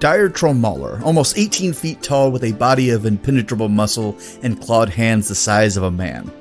Dire Troll Mauler, almost 18 feet tall with a body of impenetrable muscle and clawed hands the size of a man.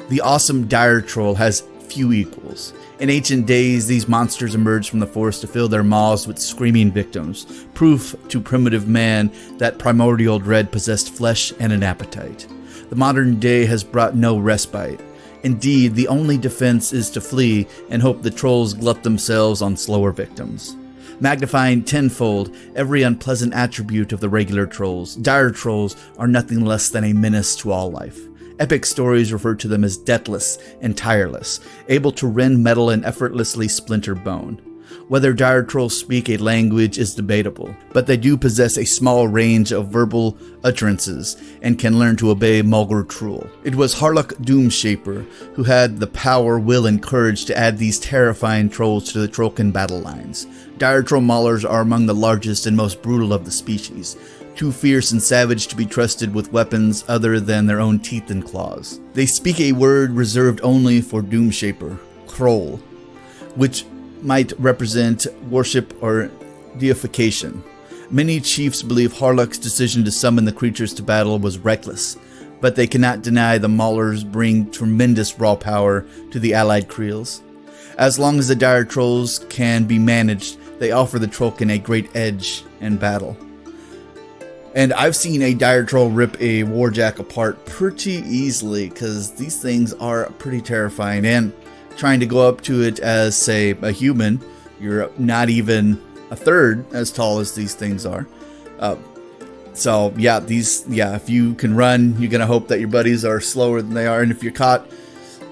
The awesome Dire Troll has few equals. In ancient days, these monsters emerged from the forest to fill their maws with screaming victims, proof to primitive man that primordial dread possessed flesh and an appetite. The modern day has brought no respite. Indeed, the only defense is to flee and hope the trolls glut themselves on slower victims. Magnifying tenfold every unpleasant attribute of the regular trolls, dire trolls are nothing less than a menace to all life. Epic stories refer to them as deathless and tireless, able to rend metal and effortlessly splinter bone. Whether dire trolls speak a language is debatable, but they do possess a small range of verbal utterances and can learn to obey Mulgar Troll. It was Warlock Doomshaper who had the power, will, and courage to add these terrifying trolls to the Trollkin battle lines. Dire Troll Maulers are among the largest and most brutal of the species, too fierce and savage to be trusted with weapons other than their own teeth and claws. They speak a word reserved only for Doomshaper, Kroll, which might represent worship or deification. Many chiefs believe Harlock's decision to summon the creatures to battle was reckless, but they cannot deny the Maulers bring tremendous raw power to the allied creels. As long as the dire trolls can be managed, they offer the Trollkin a great edge in battle. And I've seen a dire troll rip a warjack apart pretty easily, because these things are pretty terrifying, and trying to go up to it as, say, a human, you're not even a third as tall as these things are. So yeah, if you can run, you're gonna hope that your buddies are slower than they are, and if you're caught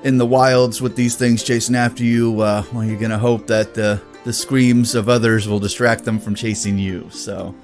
in the wilds with these things chasing after you, well, you're gonna hope that the screams of others will distract them from chasing you. So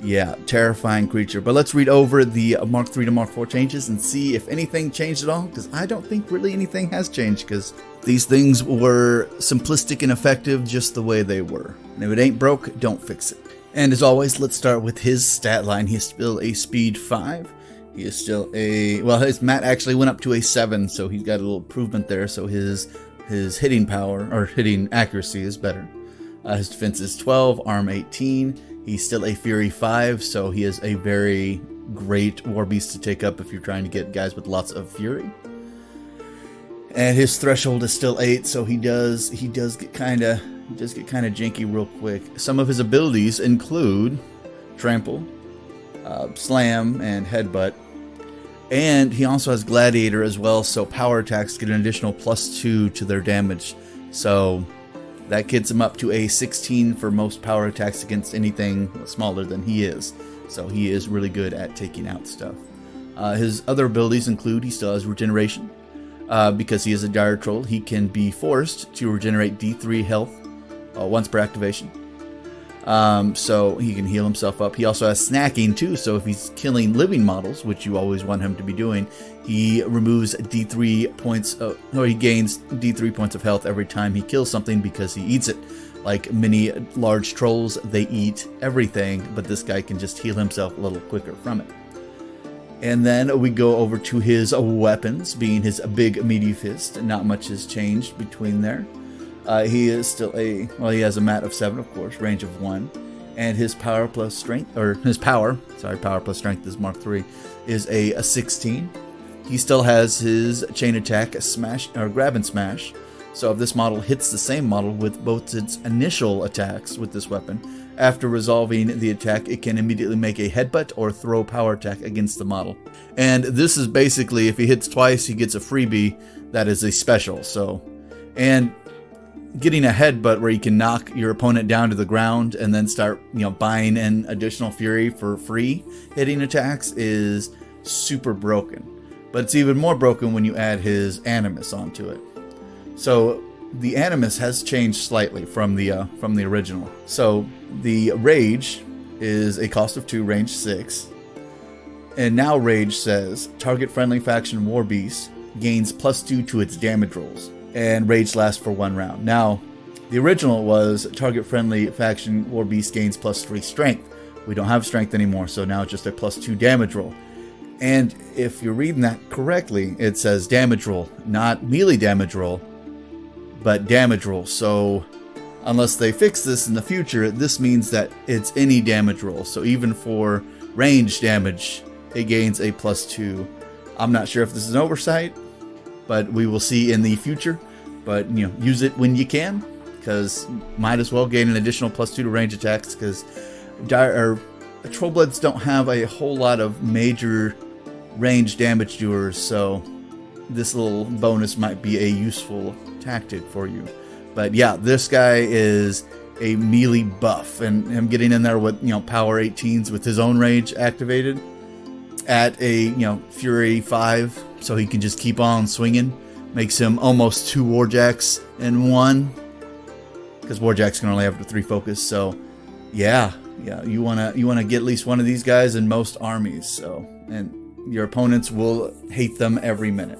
yeah, terrifying creature. But let's read over the Mark 3 to Mark 4 changes and see if anything changed at all, because I don't think really anything has changed, because these things were simplistic and effective just the way they were. And if it ain't broke, don't fix it. And as always, let's start with his stat line. He is still a speed 5. He is still a, well, his mat actually went up to a 7, so he's got a little improvement there, so his hitting power, or hitting accuracy, is better. His defense is 12, arm 18. He's still a Fury 5, so he is a very great warbeast to take up if you're trying to get guys with lots of Fury. And his threshold is still 8, so he does get kind of janky real quick. Some of his abilities include Trample, Slam, and Headbutt. And he also has Gladiator as well, so power attacks get an additional +2 to their damage. So that gets him up to a 16 for most power attacks against anything smaller than he is. So he is really good at taking out stuff. His other abilities include, he still has Regeneration. Because he is a dire troll, he can be forced to regenerate D3 health once per activation. So he can heal himself up. He also has snacking too, so if he's killing living models, which you always want him to be doing, he removes D3 points, or he gains D3 points of health every time he kills something because he eats it. Like many large trolls, they eat everything, but this guy can just heal himself a little quicker from it. And then we go over to his weapons, being his big meaty fist. Not much has changed between there. He is still he has a mat of 7, of course, range of 1. And his power plus strength, power plus strength is Mark 3, is a 16. He still has his chain attack, smash, or grab and smash. So if this model hits the same model with both its initial attacks with this weapon, after resolving the attack, it can immediately make a headbutt or throw power attack against the model. And this is basically, if he hits twice, he gets a freebie that is a special. So, and getting a headbutt where you can knock your opponent down to the ground and then start, buying in additional fury for free hitting attacks is super broken. But it's even more broken when you add his animus onto it. So the animus has changed slightly from the original. So the rage is a cost of 2, range 6. And now rage says target friendly faction warbeast gains +2 to its damage rolls, and rage lasts for 1 round. Now the original was target friendly faction warbeast gains +3 strength. We don't have strength anymore, so now it's just a +2 damage roll. And if you're reading that correctly, it says damage roll, not melee damage roll, but damage roll. So Unless they fix this in the future, this means that it's any damage roll. So even for range damage, it gains a +2. I'm not sure if this is an oversight, but we will see in the future. But, you know, use it when you can, because might as well gain an additional +2 to range attacks, because Trollbloods don't have a whole lot of major range damage doers, so this little bonus might be a useful tactic for you. But yeah, this guy is a melee buff, and him getting in there with, you know, power 18s with his own range activated at a, you know, Fury 5, so he can just keep on swinging, makes him almost 2 Warjacks in 1, because Warjacks can only have 3 focus. So yeah, you wanna get at least one of these guys in most armies. So, and your opponents will hate them every minute.